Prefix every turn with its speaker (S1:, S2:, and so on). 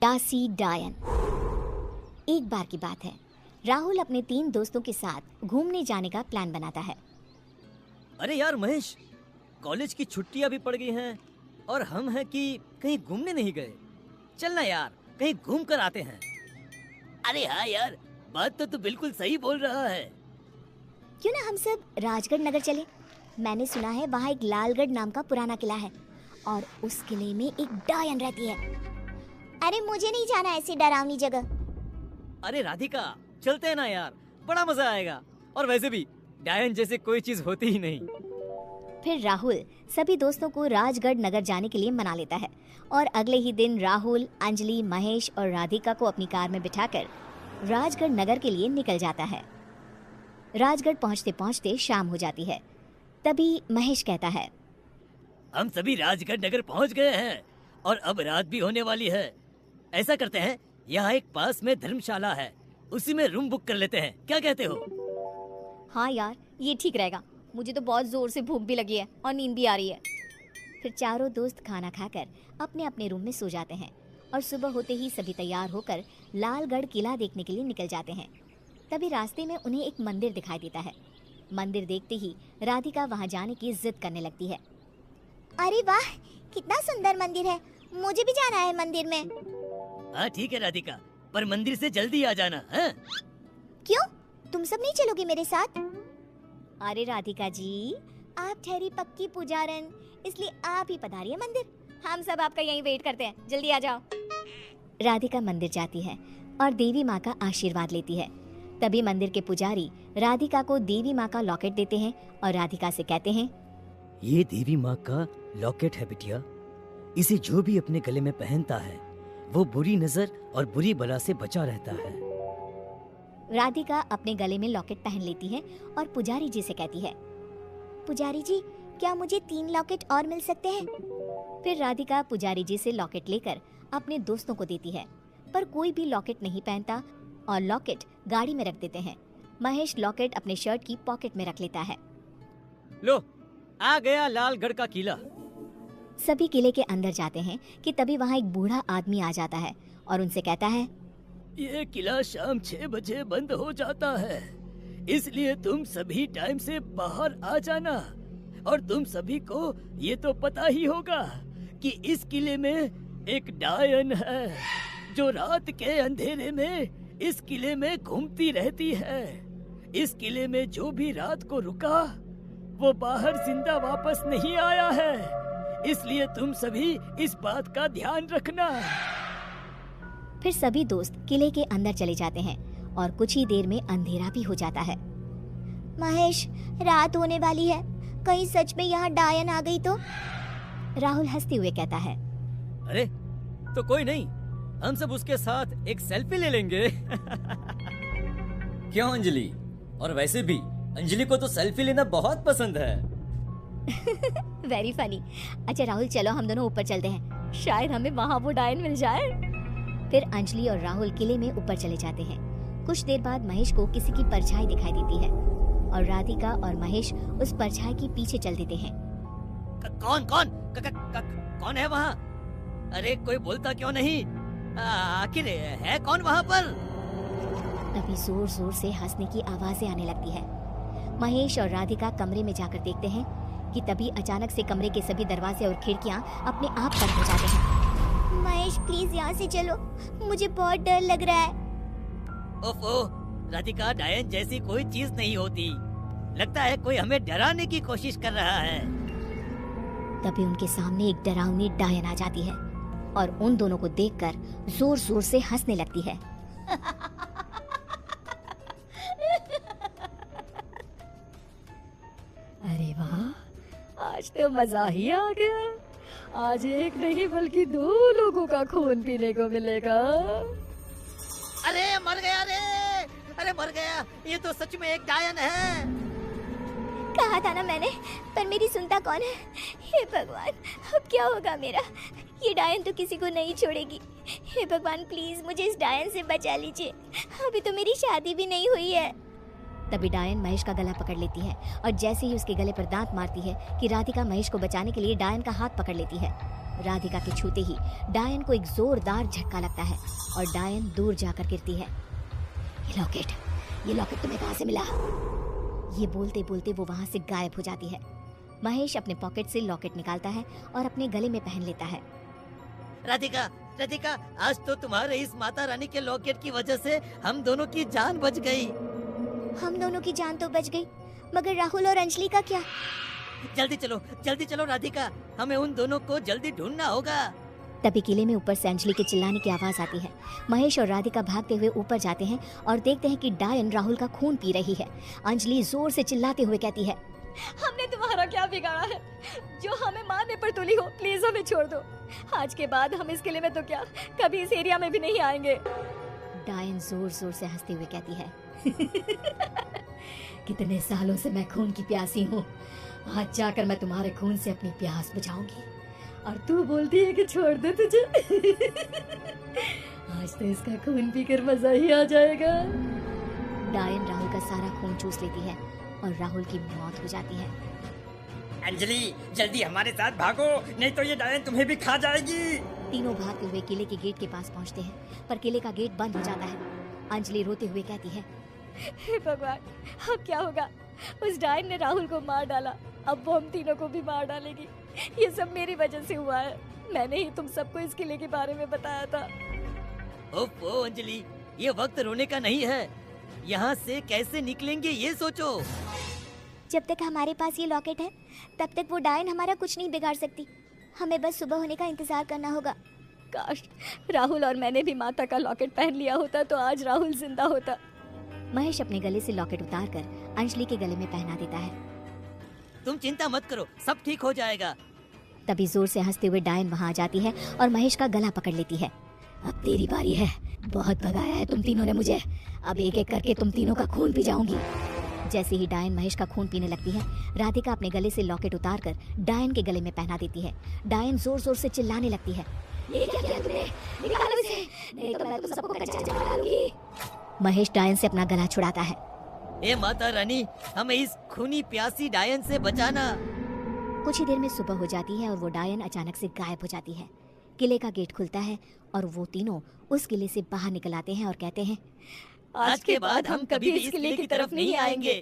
S1: दासी डायन। एक बार की बात है, राहुल अपने 3 दोस्तों के साथ घूमने जाने का प्लान बनाता है।
S2: अरे यार महेश, कॉलेज की छुट्टियां भी पड़ गई हैं और हम हैं कि कहीं घूमने नहीं गए। चलना यार, कहीं घूम कर आते हैं। अरे हाँ यार, बात तो तू बिल्कुल सही बोल रहा है।
S1: क्यों ना हम सब राजगढ़ नगर चले। मैंने सुना है वहाँ एक लालगढ़ नाम का पुराना किला है और उस किले में एक डायन रहती है। अरे मुझे नहीं जाना ऐसी डरावनी जगह।
S2: अरे राधिका, चलते हैं ना यार, बड़ा मजा आएगा। और वैसे भी डायन जैसे कोई चीज होती ही नहीं।
S1: फिर राहुल सभी दोस्तों को राजगढ़ नगर जाने के लिए मना लेता है और अगले ही दिन राहुल, अंजलि, महेश और राधिका को अपनी कार में बिठाकर राजगढ़ नगर के लिए निकल जाता है। राजगढ़ पहुंचते पहुंचते शाम हो जाती है। तभी महेश कहता है,
S2: हम सभी राजगढ़ नगर पहुंच गए हैं और अब रात भी होने वाली है। ऐसा करते हैं, यहाँ एक पास में धर्मशाला है, उसी में रूम बुक कर लेते हैं। क्या कहते हो?
S1: हाँ यार, ये ठीक रहेगा। मुझे तो बहुत जोर से भूख भी लगी है और नींद भी आ रही है। फिर चारों दोस्त खाना खाकर अपने अपने रूम में सो जाते हैं और सुबह होते ही सभी तैयार होकर लालगढ़ किला देखने के लिए निकल जाते हैं। तभी रास्ते में उन्हें एक मंदिर दिखाई देता है। मंदिर देखते ही राधिका वहां जाने की जिद करने लगती है। अरे वाह, कितना सुंदर मंदिर है, मुझे भी जाना है मंदिर में।
S2: हाँ ठीक है राधिका, पर मंदिर से जल्दी आ जाना है।
S1: क्यों, तुम सब नहीं चलोगे मेरे साथ? अरे राधिका जी, आप ठहरी पक्की पुजारन, इसलिए आप ही पधारिए मंदिर। हम सब आपका यहीं वेट करते हैं, जल्दी आ जाओ। राधिका मंदिर जाती है और देवी माँ का आशीर्वाद लेती है। तभी मंदिर के पुजारी राधिका को देवी माँ का लॉकेट देते हैं और राधिका से कहते हैं,
S2: ये देवी माँ का लॉकेट है बिटिया। इसे जो भी अपने गले में पहनता है वो बुरी नजर और बुरी बला से बचा रहता है।
S1: राधिका अपने गले में लॉकेट पहन लेती है और पुजारी जी से कहती है, पुजारी जी, क्या मुझे 3 लॉकेट और मिल सकते हैं? फिर राधिका पुजारी जी से लॉकेट लेकर अपने दोस्तों को देती है, पर कोई भी लॉकेट नहीं पहनता और लॉकेट गाड़ी में रख देते हैं। महेश लॉकेट अपने शर्ट की पॉकेट में रख लेता है।
S2: लो, आ गया लालगढ़ का किला।
S1: सभी किले के अंदर जाते हैं कि तभी वहाँ एक बूढ़ा आदमी आ जाता है और उनसे कहता है,
S2: ये किला शाम 6 बजे बंद हो जाता है, इसलिए तुम सभी टाइम से बाहर आ जाना। और तुम सभी को ये तो पता ही होगा कि इस किले में एक डायन है जो रात के अंधेरे में इस किले में घूमती रहती है। इस किले में जो भी रात को रुका वो बाहर जिंदा वापस नहीं आया है, इसलिए तुम सभी इस बात का ध्यान रखना।
S1: फिर सभी दोस्त किले के अंदर चले जाते हैं और कुछ ही देर में अंधेरा भी हो जाता है। महेश, रात होने वाली है, कहीं सच में यहाँ डायन आ गई तो? राहुल हंसते हुए कहता है,
S2: अरे तो कोई नहीं, हम सब उसके साथ एक सेल्फी ले लेंगे।
S3: क्यों अंजलि? और वैसे भी अंजलि को तो सेल्फी लेना बहुत पसंद है।
S1: Very funny. अच्छा राहुल, चलो हम दोनों ऊपर चलते हैं, शायद हमें वहाँ वो डायन मिल जाए। फिर अंजलि और राहुल किले में ऊपर चले जाते हैं। कुछ देर बाद महेश को किसी की परछाई दिखाई देती है और राधिका और महेश उस परछाई के पीछे चल देते हैं।
S2: कौन कौन कौन है वहाँ? अरे कोई बोलता क्यों नहीं? आखिर है कौन वहाँ पर?
S1: तभी जोर जोर से हंसने की आवाजें आने लगती है। महेश और राधिका कमरे में जाकर देखते हैं कि तभी अचानक से कमरे के सभी दरवाजे और खिड़कियां अपने आप बंद हो जाते हैं। महेश प्लीज यहाँ से चलो, मुझे बहुत डर लग रहा है।
S2: ओफो राधिका, डायन जैसी कोई चीज नहीं होती, लगता है कोई हमें डराने की कोशिश कर रहा है।
S1: तभी उनके सामने एक डरावनी डायन आ जाती है और उन दोनों को देखकर जोर जोर से हंसने लगती है।
S4: अरे वाह, आज तो मजा ही आ गया। आज एक नहीं बल्कि 2 लोगों का खून पीने को मिलेगा।
S2: अरे मर गया रे, अरे मर गया, ये तो सच में एक डायन है।
S1: कहा था ना मैंने, पर मेरी सुनता कौन है? हे भगवान, अब क्या होगा मेरा? ये डायन तो किसी को नहीं छोड़ेगी। हे भगवान, प्लीज मुझे इस डायन से बचा लीजिए, अभी तो मेरी शादी भी नहीं हुई है। तभी डायन महेश का गला पकड़ लेती है और जैसे ही उसके गले पर दांत मारती है कि राधिका महेश को बचाने के लिए डायन का हाथ पकड़ लेती है। राधिका के छूते ही डायन को एक जोरदार झटका लगता है और डायन दूर जाकर गिरती है। ये लॉकेट तुम्हें कहाँ से मिला? ये बोलते बोलते वो वहाँ से गायब हो जाती है। महेश अपने पॉकेट से लॉकेट निकालता है और अपने गले में पहन लेता है।
S2: राधिका, राधिका, आज तो तुम्हारे इस माता रानी के लॉकेट की वजह से हम दोनों की जान बच गई।
S1: हम दोनों की जान तो बच गई, मगर राहुल और अंजलि का क्या?
S2: जल्दी चलो राधिका, हमें उन दोनों को जल्दी ढूंढना होगा।
S1: तभी किले में ऊपर से अंजलि के चिल्लाने की आवाज आती है। महेश और राधिका भागते हुए ऊपर जाते हैं और देखते हैं कि डायन राहुल का खून पी रही है। अंजलि जोर से चिल्लाते हुए कहती है,
S4: हमने तुम्हारा क्या बिगाड़ा है जो हमें मारने पर तुली हो? प्लीज हमें छोड़ दो। आज के बाद हम इस किले में तो क्या, कभी इस एरिया में भी नहीं आएंगे।
S1: डायन जोर जोर से हंसते हुए कहती है, कितने सालों से मैं खून की प्यासी हूँ, आज जाकर मैं तुम्हारे खून से अपनी प्यास बुझाऊंगी।
S4: और तू बोलती है कि छोड़ दे तुझे। आज तो इसका खून पीकर मजा ही आ जाएगा।
S1: डायन राहुल का सारा खून चूस लेती है और राहुल की मौत हो जाती है।
S3: अंजलि जल्दी हमारे साथ भागो, नहीं तो ये डायन तुम्हें भी खा जाएगी।
S1: तीनों भागते हुए किले के गेट के पास पहुंचते हैं, पर किले का गेट बंद हो जाता है। अंजलि रोते हुए कहती है,
S4: हे भगवान, अब क्या होगा? उस डायन ने राहुल को मार डाला, अब वो हम तीनों को भी मार डालेगी। ये सब मेरी वजह से हुआ है। मैंने ही तुम सबको इस किले के बारे में बताया था।
S2: ओफो अंजलि, ये वक्त रोने का नहीं है। यहाँ से कैसे निकलेंगे ये सोचो।
S1: जब तक हमारे पास ये लॉकेट है तब तक वो डायन हमारा कुछ नहीं बिगाड़ सकती। हमें बस सुबह होने का इंतजार करना होगा।
S4: काश राहुल और मैंने भी माता का लॉकेट पहन लिया होता तो आज राहुल जिंदा होता।
S1: महेश अपने गले से लॉकेट उतारकर अंजलि के गले में पहना देता है।
S2: तुम चिंता मत करो, सब ठीक हो जाएगा।
S1: तभी जोर से हंसते हुए डायन वहाँ आ जाती है और महेश का गला पकड़ लेती है। अब तेरी बारी है, बहुत भगाया है तुम तीनों ने मुझे, अब एक एक करके तुम तीनों का खून पी जाऊंगी। जैसे ही डायन महेश का खून पीने लगती है, राधिका अपने गले से लॉकेट उतारकर डायन के गले में पहना देती है। डायन जोर जोर से चिल्लाने लगती है, ये क्या किया तुमने? निकालो इसे, नहीं तो मैं तुम सबको कच्चा डालूंगी। महेश डायन से अपना गला छुड़ाता है।
S2: ए माता रानी, हमें इस खूनी प्यासी डायन से बचाना।
S1: कुछ ही देर में सुबह हो जाती है और वो डायन अचानक से गायब हो जाती है। किले का गेट खुलता है और वो तीनों उस किले से बाहर निकल आते हैं और कहते हैं,
S2: आज के बाद हम कभी भी इस किले की तरफ नहीं आएंगे।